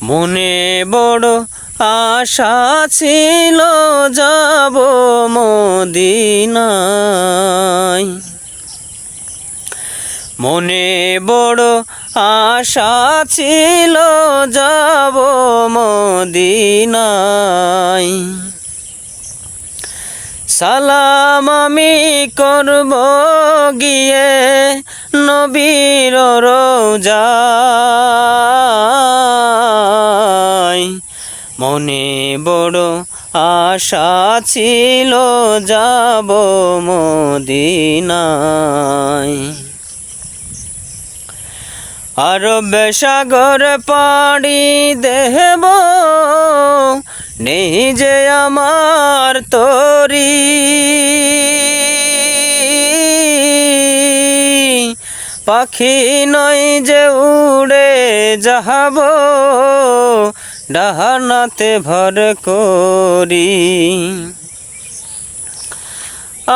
মনে বড় আশা ছিল যাব মদিনায়, মনে বড় আশা ছিল যাব মদিনায়। সালাম আমি করব গিয়ে নবীর রওজায়, মনে বড় আশা ছিল যাব মদিনায়। আরব সাগর পাড়ি দেব নেই যে আমার তরি, পাখি নয় যে উড়ে যাব ডানাতে ভর করি।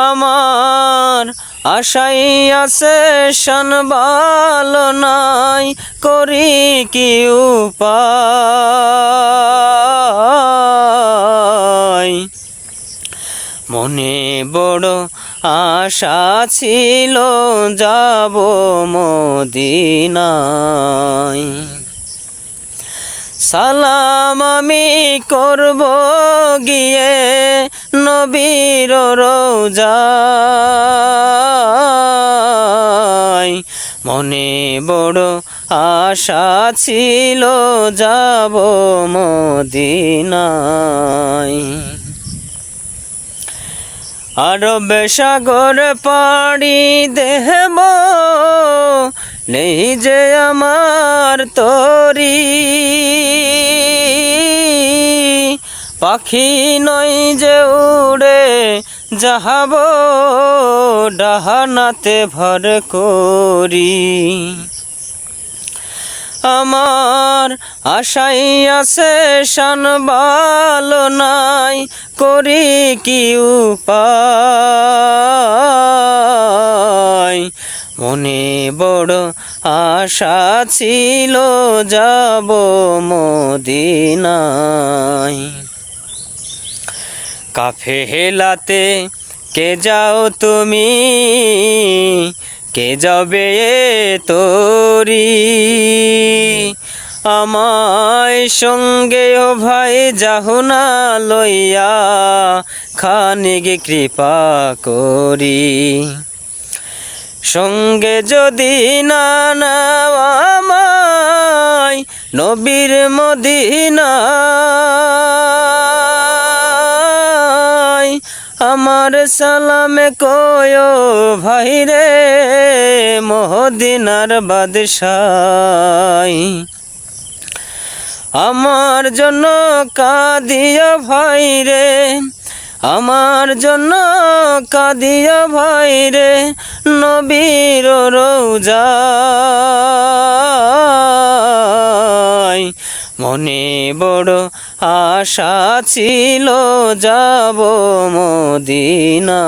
আমার আশাই আছে শান ভালো নাই, করি কি উপায়। মনে বড় আশা ছিল যাব মদিনায়। সালাম আমি করব গিয়ে নবীর রওজায়, মনে বড় আশা ছিল যাব মদিনায়। আরব সাগর পাড়ি দেব নেই যে আমার তরি, পাখি নয় যে উড়ে যাব ডানাতে ভর করি। আমার আশাই আছে শান ভালো নাই, করি কি উপায়। মনে বড় আশা ছিল যাব মদিনায়। কাফেলাতে কে যাও তুমি, কে যাবে তোরি, আমায় সঙ্গে ও ভাই যাহো না লইয়া খানিক কৃপা করি। সঙ্গে যদি না নাও আমায় নবীর মদিনায়, আমার সালামে কয়ো ভাইরে মদিনার বাদশাহ। আমার জন্য কাঁদিয়া ভাইরে, আমার জন্য কাঁদিয়া ভাইরে নবীর রওজায়, মনে বড় আশা ছিল যাব মদিনায়।